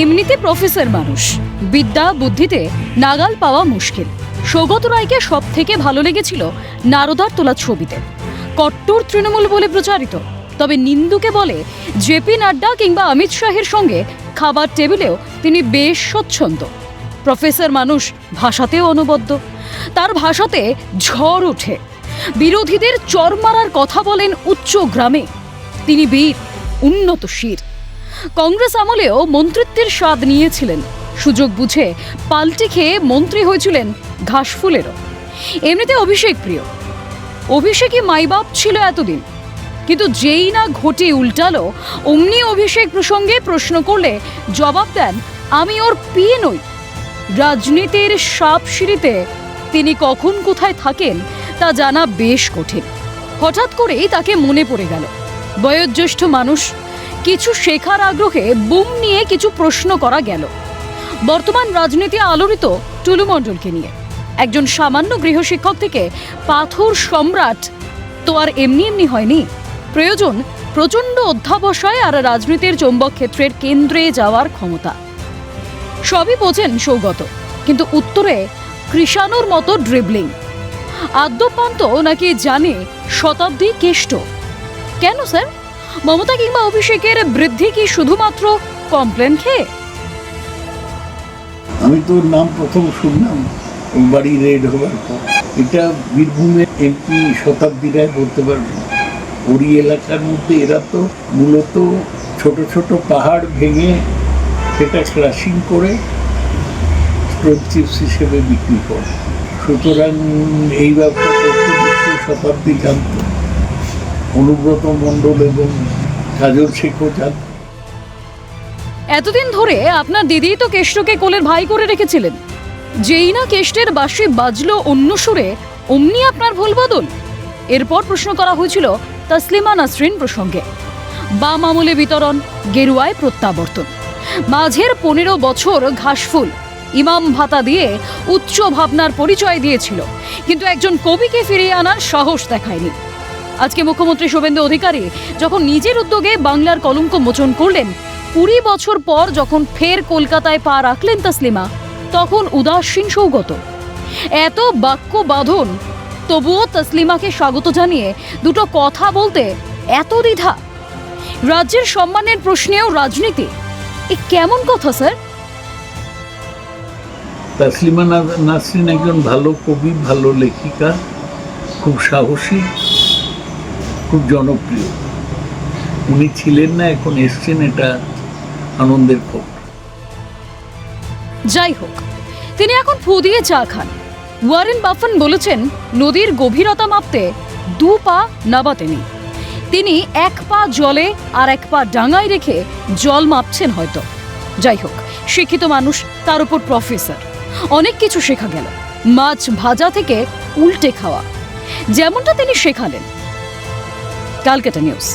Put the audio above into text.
এমনিতে প্রফেসর মানুষ, বিদ্যা বুদ্ধিতে নাগাল পাওয়া মুশকিল। সৌগত রায়কে সব থেকে ভালো লেগেছিল নারদার তোলা ছবিতে। কট্টর তৃণমূল বলে প্রচারিত, তবে নিন্দুকে বলে জেপি নাড্ডা কিংবা অমিত শাহের সঙ্গে খাবার টেবিলেও তিনি বেশ স্বচ্ছন্দ। প্রফেসর মানুষ ভাষাতেও অনবদ্য, তার ভাষাতে ঝড় ওঠে। বিরোধীদের চর মারার কথা বলেন উচ্চ গ্রামে। তিনি বীর, উন্নত শির। কংগ্রেস আমলেও মন্ত্রিত্বের স্বাদ নিয়েছিলেন, সুযোগ বুঝে পাল্টি খেয়ে মন্ত্রী হয়েছিলেন ঘাসফুলেরও। এমনিতে অভিষেক প্রিয়, অভিষেকই মাইবাপ ছিল এতদিন, কিন্তু যেই না ঘটে উল্টালো অমনি অভিষেক প্রসঙ্গে প্রশ্ন করলে জবাব দেন, আমি ওর পিয়ে নই। রাজনীতির সাপ সিঁড়িতে তিনি কখন কোথায় থাকেন তা জানা বেশ কঠিন। হঠাৎ করেই তাকে মনে পড়ে গেল। বয়োজ্যেষ্ঠ মানুষ, কিছু শেখার আগ্রহে বুম নিয়ে কিছু প্রশ্ন করা গেল। বর্তমান রাজনীতি আলোড়িত টুলু মণ্ডলকে নিয়ে। একজন সামান্য গৃহশিক্ষক থেকে পাথর সম্রাট তো আর এমনি এমনি হয়নি। প্রয়োজন প্রচণ্ড অধ্যাবসায় আর রাজনীতির চৌম্বক ক্ষেত্রের কেন্দ্রে যাওয়ার ক্ষমতা। সবই বোঝেন সৌগত, কিন্তু উত্তরে কৃষাণুর মতো ড্রিবলিং। আদ্যপান্ত নাকি জানে শতাব্দী কেষ্ট। কেন স্যার? মমতা কিংবা অভিষেকের বৃদ্ধি কি শুধুমাত্র কমপ্লেন খেয়ে? আমি তোর নাম প্রথম শুনলাম বাড়ি রেড হওয়ার পর। এটা বীরভূমের এমপি শতাব্দী রায় বলতে পারবে। ওই এলাকার মধ্যে এরা তো মূলত ছোট ছোট পাহাড় ভেঙে সেটা ক্রাশিং করে স্টোন চিপস হিসেবে বিক্রি করে। সুতরাং এই ব্যবসা করতে শতাব্দী জানত, অনুব্রত মণ্ডল এবং কাজল শেখও জানত। এতদিন ধরে আপনার দিদি তো কেষ্টকে কোলের ভাই করে রেখেছিলেন। যেই না কেষ্টের বাঁশি বাজলো অন্য সুরে, অমনি আপনার ভুল বদল। এরপর প্রশ্ন করা হয়েছিল তসলিমা নাসরিন প্রসঙ্গে। বাম আমলে বিতরণ, গেরুয়ায় প্রত্যাবর্তন। মাঝের 15 বছর ঘাসফুল ইমাম ভাতা দিয়ে উচ্চ ভাবনার পরিচয় দিয়েছিল, কিন্তু একজন কবিকে ফিরিয়ে আনার সাহস দেখায়নি। আজকে মুখ্যমন্ত্রী শুভেন্দু অধিকারী যখন নিজের উদ্যোগে বাংলার কলঙ্ক মোচন করলেন, 20 বছর পর যখন ফের কলকাতায় পা রাখলেন তসলিমা, তখন উদাসীন সৌগত। এত বাক্য বাঁধন, তবুও তসলিমাকে স্বাগত জানিয়ে দুটো কথা বলতে এত দ্বিধা। রাজ্যের সম্মানের প্রশ্নেও রাজনীতি, এ কেমন কথা স্যার? তসলিমা নাসরিন একজন ভালো কবি, ভালো লেখিকা, খুব সাহসী, খুব জনপ্রিয়। উনি ছিলেন না, এখন এসছেন, এটা আনন্দের খবর। যাই হোক, তিনি এখন ফু দিয়ে চা খান। ওয়ারেন বাফেট বলেছেন, নদীর গভীরতা মাপতে 2 পা নাবাতে নেই। তিনি 1 পা জলে আর 1 পা ডাঙায় রেখে জল মাপছেন হয়তো। যাই হোক, শিক্ষিত মানুষ, তার উপর প্রফেসর, অনেক কিছু শেখা গেল। মাছ ভাজা থেকে উল্টে খাওয়া, যেমনটা তিনি শেখালেন। ক্যালকাটা নিউজ।